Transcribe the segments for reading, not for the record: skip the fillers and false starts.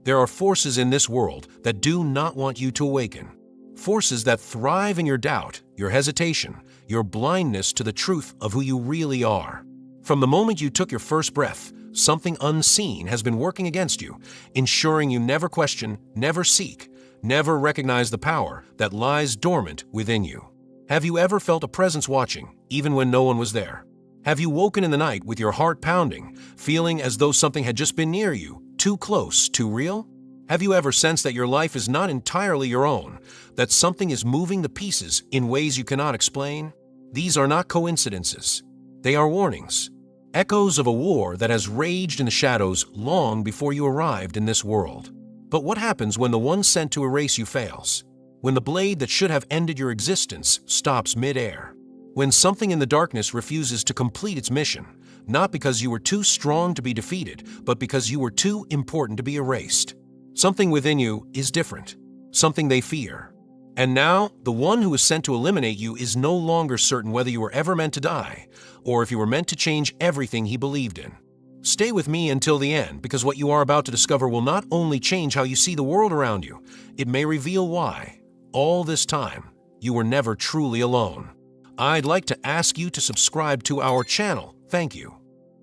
There are forces in this world that do not want you to awaken. Forces that thrive in your doubt, your hesitation, your blindness to the truth of who you really are. From the moment you took your first breath, something unseen has been working against you, ensuring you never question, never seek, never recognize the power that lies dormant within you. Have you ever felt a presence watching, even when no one was there? Have you woken in the night with your heart pounding, feeling as though something had just been near you, too close, too real? Have you ever sensed that your life is not entirely your own, that something is moving the pieces in ways you cannot explain? These are not coincidences. They are warnings, echoes of a war that has raged in the shadows long before you arrived in this world. But what happens when the one sent to erase you fails? When the blade that should have ended your existence stops mid-air? When something in the darkness refuses to complete its mission, not because you were too strong to be defeated, but because you were too important to be erased. Something within you is different, something they fear. And now, the one who is sent to eliminate you is no longer certain whether you were ever meant to die, or if you were meant to change everything he believed in. Stay with me until the end, because what you are about to discover will not only change how you see the world around you, it may reveal why, all this time, you were never truly alone. I'd like to ask you to subscribe to our channel. Thank you.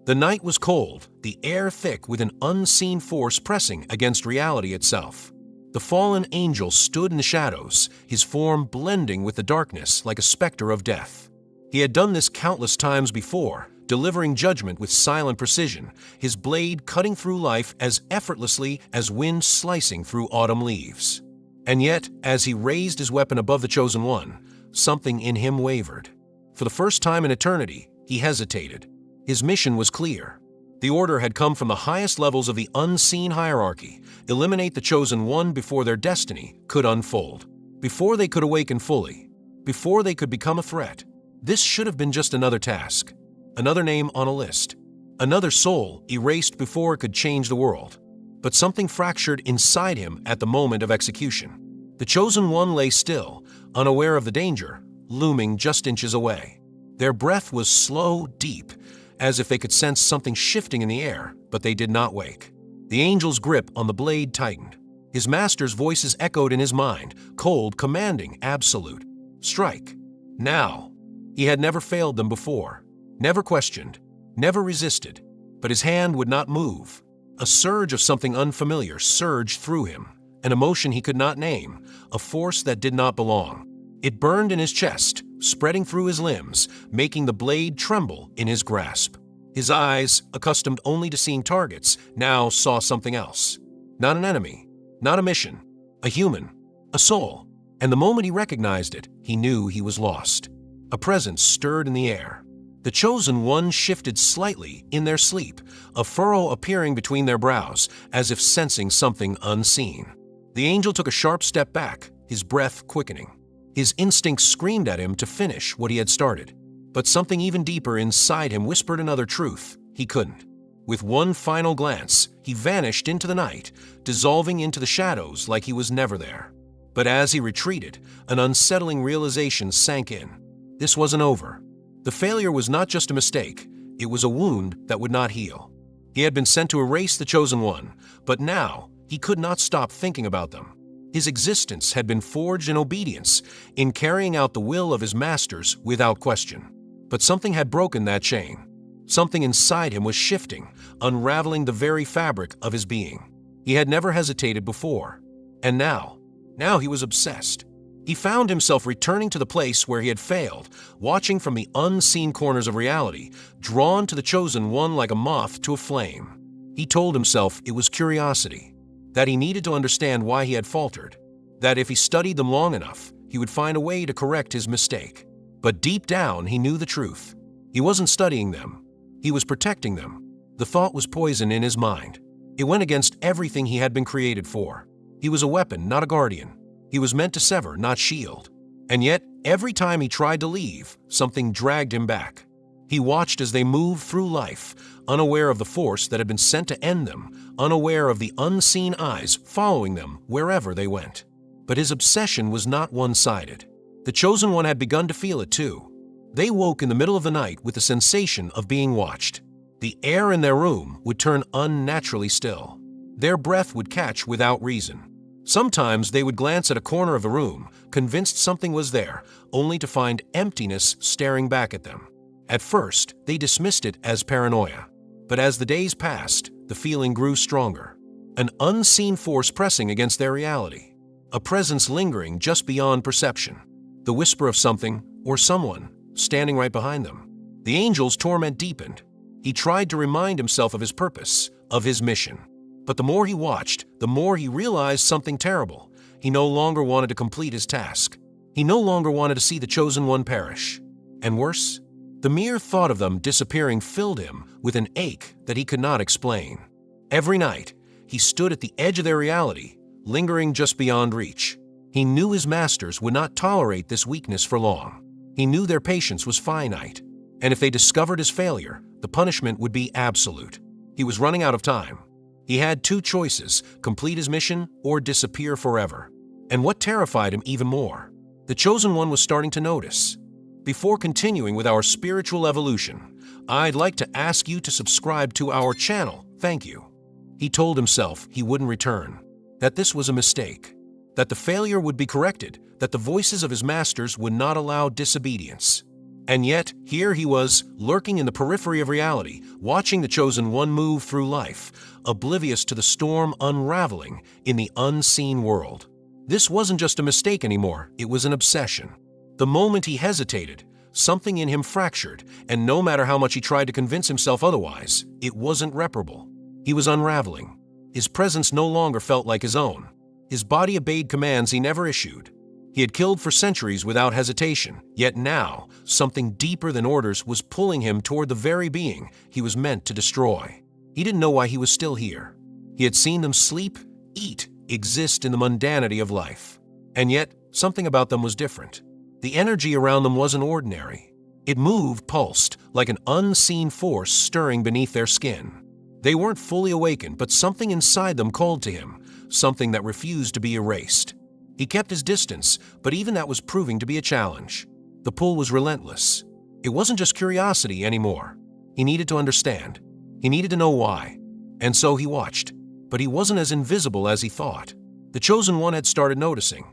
The night was cold, the air thick with an unseen force pressing against reality itself. The fallen angel stood in the shadows, his form blending with the darkness like a specter of death. He had done this countless times before, delivering judgment with silent precision, his blade cutting through life as effortlessly as wind slicing through autumn leaves. And yet, as he raised his weapon above the Chosen One, something in him wavered. For the first time in eternity, he hesitated. His mission was clear. The order had come from the highest levels of the unseen hierarchy: eliminate the Chosen One before their destiny could unfold, before they could awaken fully, before they could become a threat. This should have been just another task, another name on a list, another soul erased before it could change the world. But something fractured inside him at the moment of execution. The Chosen One lay still, unaware of the danger, looming just inches away. Their breath was slow, deep, as if they could sense something shifting in the air, but they did not wake. The angel's grip on the blade tightened. His master's voices echoed in his mind, cold, commanding, absolute. Strike. Now. He had never failed them before, never questioned, never resisted, but his hand would not move. A surge of something unfamiliar surged through him, an emotion he could not name, a force that did not belong. It burned in his chest, spreading through his limbs, making the blade tremble in his grasp. His eyes, accustomed only to seeing targets, now saw something else. Not an enemy, not a mission, a human, a soul. And the moment he recognized it, he knew he was lost. A presence stirred in the air. The Chosen One shifted slightly in their sleep, a furrow appearing between their brows, as if sensing something unseen. The angel took a sharp step back, his breath quickening. His instincts screamed at him to finish what he had started. But something even deeper inside him whispered another truth. He couldn't. With one final glance, he vanished into the night, dissolving into the shadows like he was never there. But as he retreated, an unsettling realization sank in. This wasn't over. The failure was not just a mistake, it was a wound that would not heal. He had been sent to erase the Chosen One, but now he could not stop thinking about them. His existence had been forged in obedience, in carrying out the will of his masters without question. But something had broken that chain. Something inside him was shifting, unraveling the very fabric of his being. He had never hesitated before. And now he was obsessed. He found himself returning to the place where he had failed, watching from the unseen corners of reality, drawn to the Chosen One like a moth to a flame. He told himself it was curiosity, that he needed to understand why he had faltered, that if he studied them long enough, he would find a way to correct his mistake. But deep down, he knew the truth. He wasn't studying them. He was protecting them. The thought was poison in his mind. It went against everything he had been created for. He was a weapon, not a guardian. He was meant to sever, not shield. And yet, every time he tried to leave, something dragged him back. He watched as they moved through life, unaware of the force that had been sent to end them, unaware of the unseen eyes following them wherever they went. But his obsession was not one-sided. The Chosen One had begun to feel it too. They woke in the middle of the night with the sensation of being watched. The air in their room would turn unnaturally still. Their breath would catch without reason. Sometimes they would glance at a corner of the room, convinced something was there, only to find emptiness staring back at them. At first, they dismissed it as paranoia. But as the days passed, the feeling grew stronger. An unseen force pressing against their reality. A presence lingering just beyond perception. The whisper of something, or someone, standing right behind them. The angel's torment deepened. He tried to remind himself of his purpose, of his mission. But the more he watched, the more he realized something terrible. He no longer wanted to complete his task. He no longer wanted to see the chosen one perish. And worse, the mere thought of them disappearing filled him with an ache that he could not explain. Every night, he stood at the edge of their reality, lingering just beyond reach. He knew his masters would not tolerate this weakness for long. He knew their patience was finite, and if they discovered his failure, the punishment would be absolute. He was running out of time. He had two choices: complete his mission or disappear forever. And what terrified him even more, the Chosen One was starting to notice. Before continuing with our spiritual evolution, I'd like to ask you to subscribe to our channel. Thank you. He told himself he wouldn't return, that this was a mistake, that the failure would be corrected, that the voices of his masters would not allow disobedience. And yet, here he was, lurking in the periphery of reality, watching the Chosen One move through life, oblivious to the storm unraveling in the unseen world. This wasn't just a mistake anymore, it was an obsession. The moment he hesitated, something in him fractured, and no matter how much he tried to convince himself otherwise, it wasn't reparable. He was unraveling. His presence no longer felt like his own. His body obeyed commands he never issued. He had killed for centuries without hesitation, yet now, something deeper than orders was pulling him toward the very being he was meant to destroy. He didn't know why he was still here. He had seen them sleep, eat, exist in the mundanity of life. And yet, something about them was different. The energy around them wasn't ordinary. It moved, pulsed, like an unseen force stirring beneath their skin. They weren't fully awakened, but something inside them called to him, something that refused to be erased. He kept his distance, but even that was proving to be a challenge. The pull was relentless. It wasn't just curiosity anymore. He needed to understand. He needed to know why. And so he watched. But he wasn't as invisible as he thought. The Chosen One had started noticing.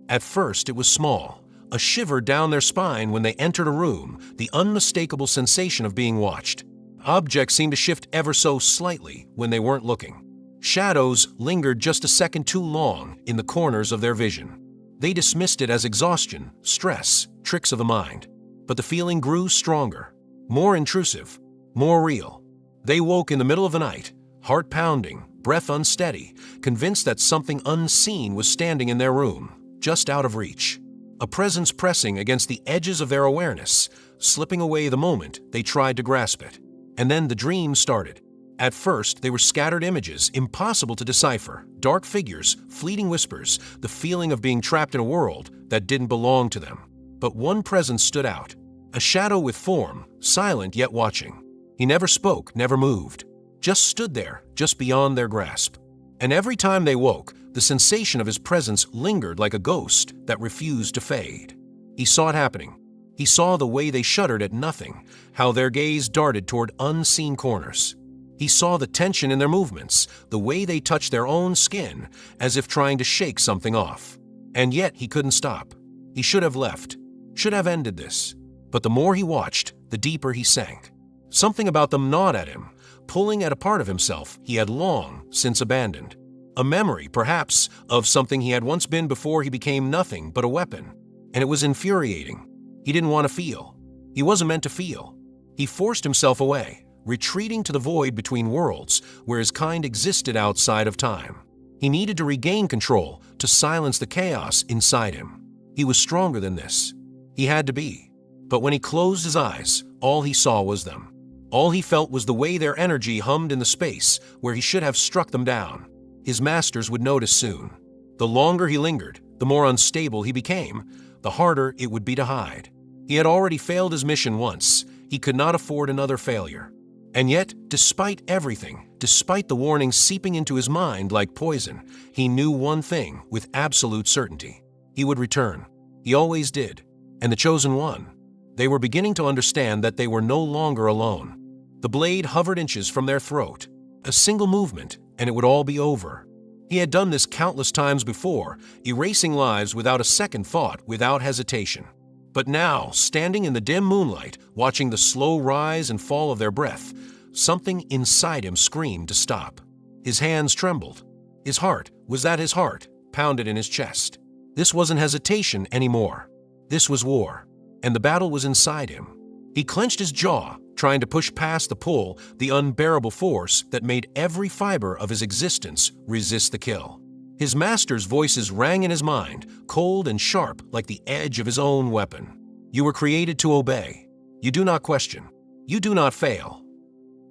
At first, it was small, a shiver down their spine when they entered a room, the unmistakable sensation of being watched. Objects seemed to shift ever so slightly when they weren't looking. Shadows lingered just a second too long in the corners of their vision. They dismissed it as exhaustion, stress, tricks of the mind. But the feeling grew stronger, more intrusive, more real. They woke in the middle of the night, heart pounding, breath unsteady, convinced that something unseen was standing in their room, just out of reach. A presence pressing against the edges of their awareness, slipping away the moment they tried to grasp it. And then the dream started. At first, they were scattered images, impossible to decipher, dark figures, fleeting whispers, the feeling of being trapped in a world that didn't belong to them. But one presence stood out, a shadow with form, silent yet watching. He never spoke, never moved, just stood there, just beyond their grasp. And every time they woke, the sensation of his presence lingered like a ghost that refused to fade. He saw it happening. He saw the way they shuddered at nothing, how their gaze darted toward unseen corners. He saw the tension in their movements, the way they touched their own skin, as if trying to shake something off. And yet he couldn't stop. He should have left, should have ended this. But the more he watched, the deeper he sank. Something about them gnawed at him, pulling at a part of himself he had long since abandoned. A memory, perhaps, of something he had once been before he became nothing but a weapon. And it was infuriating. He didn't want to feel. He wasn't meant to feel. He forced himself away, retreating to the void between worlds where his kind existed outside of time. He needed to regain control, to silence the chaos inside him. He was stronger than this. He had to be. But when he closed his eyes, all he saw was them. All he felt was the way their energy hummed in the space where he should have struck them down. His masters would notice soon. The longer he lingered, the more unstable he became, the harder it would be to hide. He had already failed his mission once. He could not afford another failure. And yet, despite everything, despite the warnings seeping into his mind like poison, he knew one thing with absolute certainty. He would return. He always did. And the Chosen One. They were beginning to understand that they were no longer alone. The blade hovered inches from their throat. A single movement, and it would all be over. He had done this countless times before, erasing lives without a second thought, without hesitation. But now, standing in the dim moonlight, watching the slow rise and fall of their breath, something inside him screamed to stop. His hands trembled. His heart, was that his heart, pounded in his chest. This wasn't hesitation anymore. This was war, and the battle was inside him. He clenched his jaw, trying to push past the pull, the unbearable force that made every fiber of his existence resist the kill. His master's voices rang in his mind, cold and sharp like the edge of his own weapon. You were created to obey. You do not question. You do not fail.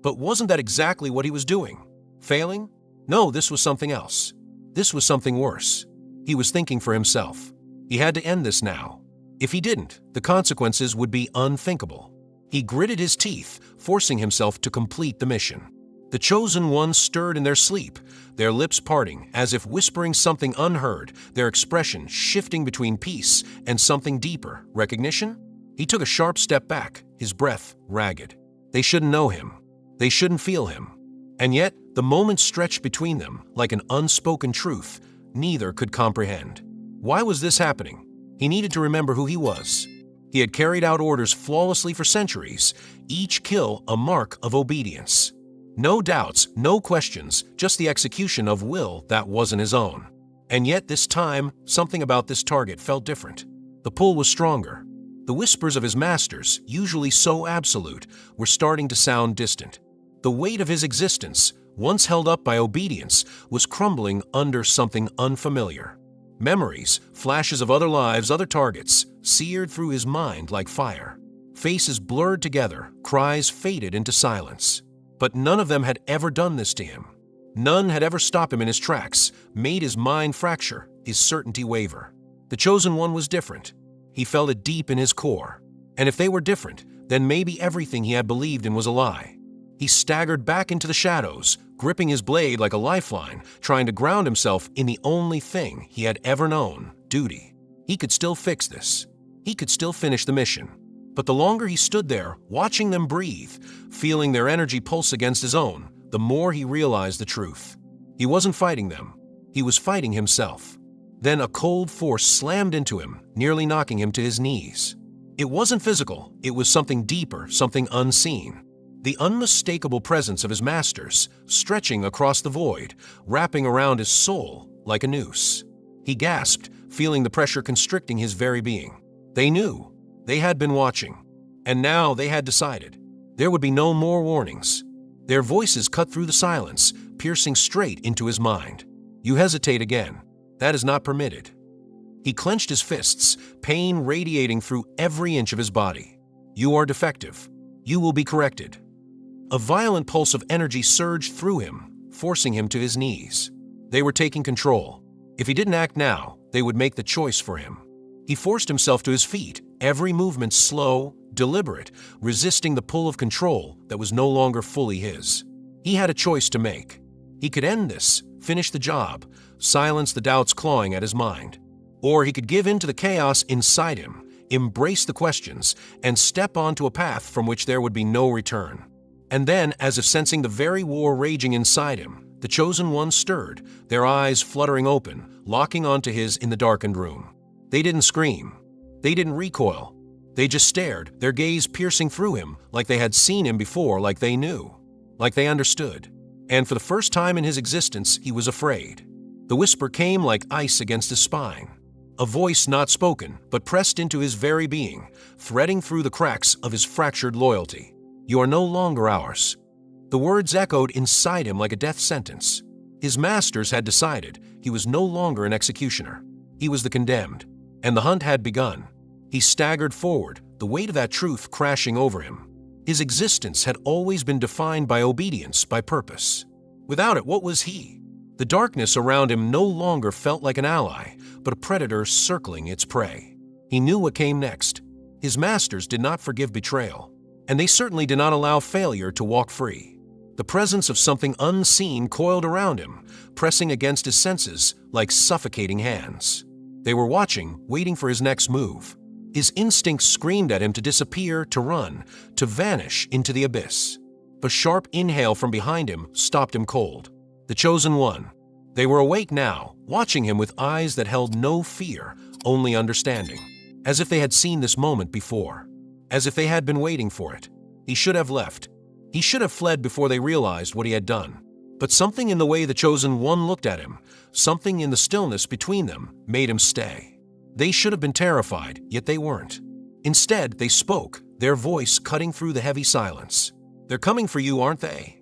But wasn't that exactly what he was doing? Failing? No, this was something else. This was something worse. He was thinking for himself. He had to end this now. If he didn't, the consequences would be unthinkable. He gritted his teeth, forcing himself to complete the mission. The chosen ones stirred in their sleep, their lips parting as if whispering something unheard, their expression shifting between peace and something deeper, recognition. He took a sharp step back, his breath ragged. They shouldn't know him. They shouldn't feel him. And yet, the moments stretched between them like an unspoken truth neither could comprehend. Why was this happening? He needed to remember who he was. He had carried out orders flawlessly for centuries, each kill a mark of obedience. No doubts, no questions, just the execution of will that wasn't his own. And yet this time, something about this target felt different. The pull was stronger. The whispers of his masters, usually so absolute, were starting to sound distant. The weight of his existence, once held up by obedience, was crumbling under something unfamiliar. Memories, flashes of other lives, other targets, seared through his mind like fire. Faces blurred together, cries faded into silence. But none of them had ever done this to him. None had ever stopped him in his tracks, made his mind fracture, his certainty waver. The chosen one was different. He felt it deep in his core. And if they were different, then maybe everything he had believed in was a lie. He staggered back into the shadows, gripping his blade like a lifeline, trying to ground himself in the only thing he had ever known, duty. He could still fix this. He could still finish the mission. But the longer he stood there, watching them breathe, feeling their energy pulse against his own, the more he realized the truth. He wasn't fighting them. He was fighting himself. Then a cold force slammed into him, nearly knocking him to his knees. It wasn't physical. It was something deeper, something unseen. The unmistakable presence of his masters, stretching across the void, wrapping around his soul like a noose. He gasped, feeling the pressure constricting his very being. They knew. They had been watching. And now they had decided. There would be no more warnings. Their voices cut through the silence, piercing straight into his mind. You hesitate again. That is not permitted. He clenched his fists, pain radiating through every inch of his body. You are defective. You will be corrected. A violent pulse of energy surged through him, forcing him to his knees. They were taking control. If he didn't act now, they would make the choice for him. He forced himself to his feet, every movement slow, deliberate, resisting the pull of control that was no longer fully his. He had a choice to make. He could end this, finish the job, silence the doubts clawing at his mind. Or he could give in to the chaos inside him, embrace the questions, and step onto a path from which there would be no return. And then, as if sensing the very war raging inside him, the chosen ones stirred, their eyes fluttering open, locking onto his in the darkened room. They didn't scream. They didn't recoil. They just stared, their gaze piercing through him like they had seen him before, like they knew, like they understood. And for the first time in his existence, he was afraid. The whisper came like ice against his spine. A voice not spoken, but pressed into his very being, threading through the cracks of his fractured loyalty. You are no longer ours. The words echoed inside him like a death sentence. His masters had decided he was no longer an executioner. He was the condemned, and the hunt had begun. He staggered forward, the weight of that truth crashing over him. His existence had always been defined by obedience, by purpose. Without it, what was he? The darkness around him no longer felt like an ally, but a predator circling its prey. He knew what came next. His masters did not forgive betrayal. And they certainly did not allow failure to walk free. The presence of something unseen coiled around him, pressing against his senses like suffocating hands. They were watching, waiting for his next move. His instincts screamed at him to disappear, to run, to vanish into the abyss. A sharp inhale from behind him stopped him cold. The Chosen One. They were awake now, watching him with eyes that held no fear, only understanding. As if they had seen this moment before. As if they had been waiting for it. He should have left. He should have fled before they realized what he had done. But something in the way the Chosen One looked at him, something in the stillness between them, made him stay. They should have been terrified, yet they weren't. Instead, they spoke, their voice cutting through the heavy silence. "They're coming for you, aren't they?"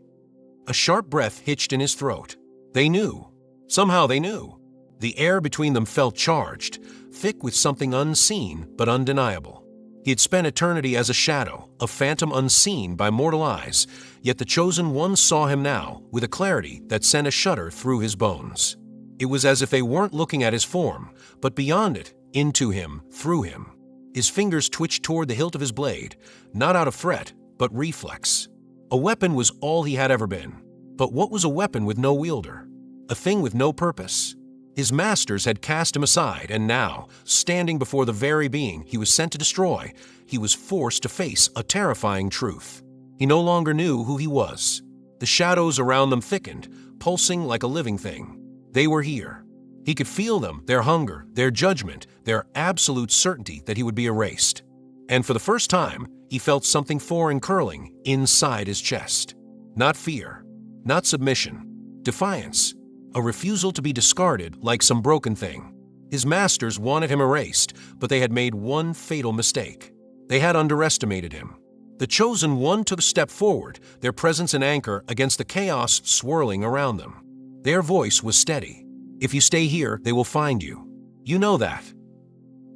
A sharp breath hitched in his throat. They knew. Somehow they knew. The air between them felt charged, thick with something unseen but undeniable. He had spent eternity as a shadow, a phantom unseen by mortal eyes, yet the Chosen One saw him now with a clarity that sent a shudder through his bones. It was as if they weren't looking at his form, but beyond it, into him, through him. His fingers twitched toward the hilt of his blade, not out of threat, but reflex. A weapon was all he had ever been. But what was a weapon with no wielder? A thing with no purpose? His masters had cast him aside, and now, standing before the very being he was sent to destroy, he was forced to face a terrifying truth. He no longer knew who he was. The shadows around them thickened, pulsing like a living thing. They were here. He could feel them, their hunger, their judgment, their absolute certainty that he would be erased. And for the first time, he felt something foreign curling inside his chest. Not fear, not submission, defiance. A refusal to be discarded like some broken thing. His masters wanted him erased, but they had made one fatal mistake. They had underestimated him. The Chosen One took a step forward, their presence an anchor against the chaos swirling around them. Their voice was steady. "If you stay here, they will find you. You know that."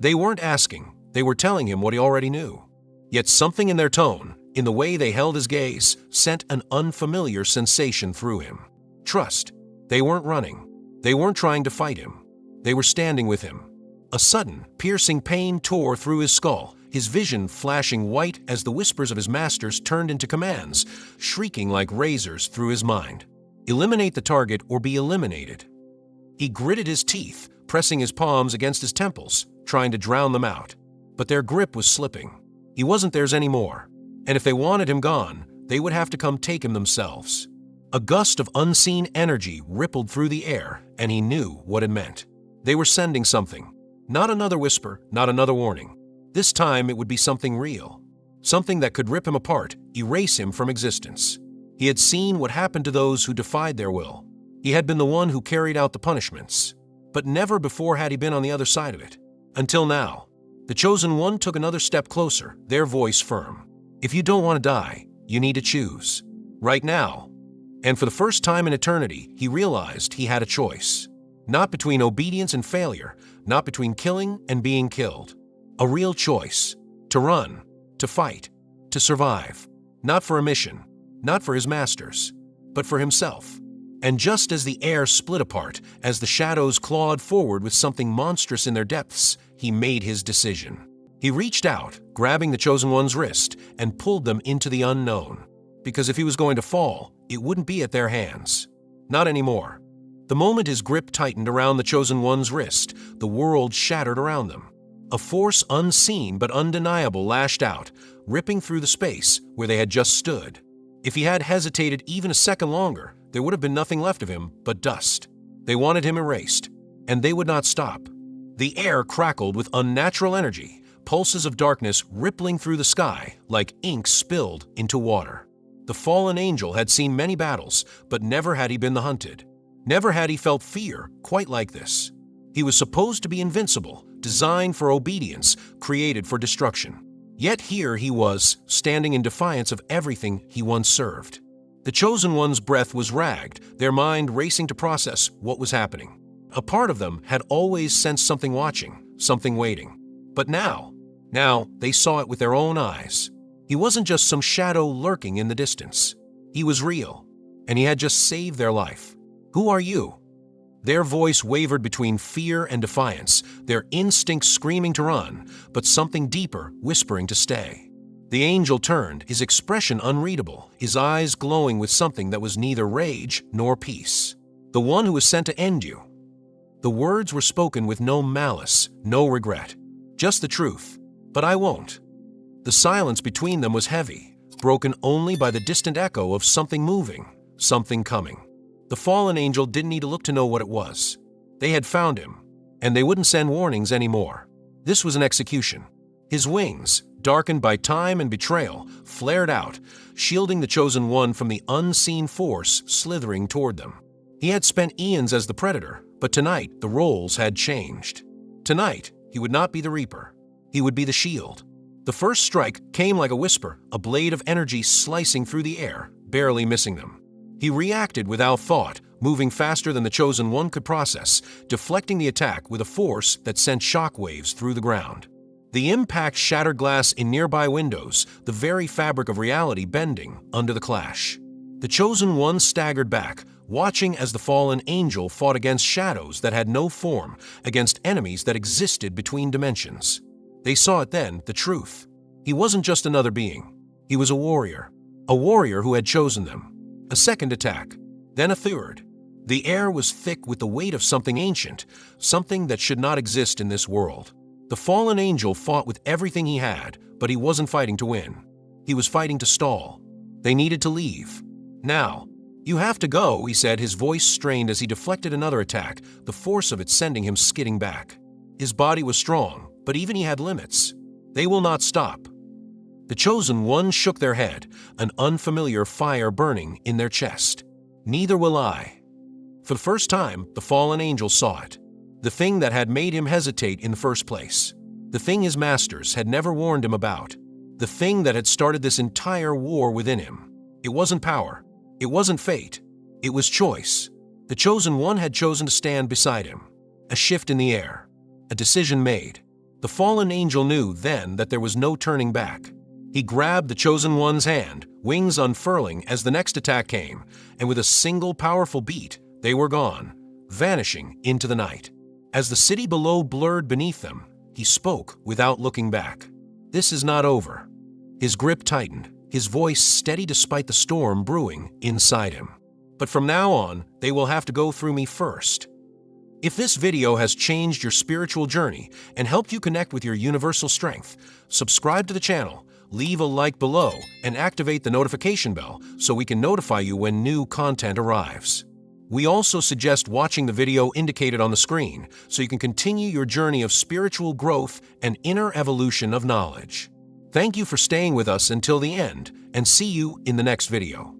They weren't asking, they were telling him what he already knew. Yet something in their tone, in the way they held his gaze, sent an unfamiliar sensation through him. Trust. They weren't running. They weren't trying to fight him. They were standing with him. A sudden, piercing pain tore through his skull, his vision flashing white as the whispers of his masters turned into commands, shrieking like razors through his mind. Eliminate the target or be eliminated. He gritted his teeth, pressing his palms against his temples, trying to drown them out. But their grip was slipping. He wasn't theirs anymore. And if they wanted him gone, they would have to come take him themselves. A gust of unseen energy rippled through the air, and he knew what it meant. They were sending something. Not another whisper, not another warning. This time it would be something real. Something that could rip him apart, erase him from existence. He had seen what happened to those who defied their will. He had been the one who carried out the punishments. But never before had he been on the other side of it. Until now. The Chosen One took another step closer, their voice firm. "If you don't want to die, you need to choose. Right now." And for the first time in eternity, he realized he had a choice. Not between obedience and failure, not between killing and being killed. A real choice. To run, to fight, to survive. Not for a mission, not for his masters, but for himself. And just as the air split apart, as the shadows clawed forward with something monstrous in their depths, he made his decision. He reached out, grabbing the Chosen One's wrist, and pulled them into the unknown. Because if he was going to fall, it wouldn't be at their hands. Not anymore. The moment his grip tightened around the Chosen One's wrist, the world shattered around them. A force unseen but undeniable lashed out, ripping through the space where they had just stood. If he had hesitated even a second longer, there would have been nothing left of him but dust. They wanted him erased, and they would not stop. The air crackled with unnatural energy, pulses of darkness rippling through the sky like ink spilled into water. The fallen angel had seen many battles, but never had he been the hunted. Never had he felt fear quite like this. He was supposed to be invincible, designed for obedience, created for destruction. Yet here he was, standing in defiance of everything he once served. The Chosen One's breath was ragged, their mind racing to process what was happening. A part of them had always sensed something watching, something waiting. But now they saw it with their own eyes. He wasn't just some shadow lurking in the distance. He was real, and he had just saved their life. "Who are you?" Their voice wavered between fear and defiance, their instincts screaming to run, but something deeper whispering to stay. The angel turned, his expression unreadable, his eyes glowing with something that was neither rage nor peace. "The one who was sent to end you." The words were spoken with no malice, no regret. Just the truth. "But I won't." The silence between them was heavy, broken only by the distant echo of something moving, something coming. The fallen angel didn't need to look to know what it was. They had found him, and they wouldn't send warnings anymore. This was an execution. His wings, darkened by time and betrayal, flared out, shielding the Chosen One from the unseen force slithering toward them. He had spent eons as the predator, but tonight the roles had changed. Tonight, he would not be the Reaper. He would be the shield. The first strike came like a whisper, a blade of energy slicing through the air, barely missing them. He reacted without thought, moving faster than the Chosen One could process, deflecting the attack with a force that sent shockwaves through the ground. The impact shattered glass in nearby windows, the very fabric of reality bending under the clash. The Chosen One staggered back, watching as the fallen angel fought against shadows that had no form, against enemies that existed between dimensions. They saw it then, the truth. He wasn't just another being. He was a warrior who had chosen them. A second attack, then a third. The air was thick with the weight of something ancient, something that should not exist in this world. The fallen angel fought with everything he had, but he wasn't fighting to win. He was fighting to stall. They needed to leave. Now, you have to go, he said, his voice strained as he deflected another attack, the force of it sending him skidding back. His body was strong, but even he had limits. They will not stop. The Chosen One shook their head, an unfamiliar fire burning in their chest. Neither will I. For the first time, the fallen angel saw it. The thing that had made him hesitate in the first place. The thing his masters had never warned him about. The thing that had started this entire war within him. It wasn't power. It wasn't fate. It was choice. The Chosen One had chosen to stand beside him. A shift in the air. A decision made. The fallen angel knew then that there was no turning back. He grabbed the Chosen One's hand, wings unfurling as the next attack came, and with a single powerful beat, they were gone, vanishing into the night. As the city below blurred beneath them, he spoke without looking back. This is not over. His grip tightened, his voice steady despite the storm brewing inside him. But from now on, they will have to go through me first. If this video has changed your spiritual journey and helped you connect with your universal strength, subscribe to the channel, leave a like below, and activate the notification bell so we can notify you when new content arrives. We also suggest watching the video indicated on the screen so you can continue your journey of spiritual growth and inner evolution of knowledge. Thank you for staying with us until the end, and see you in the next video.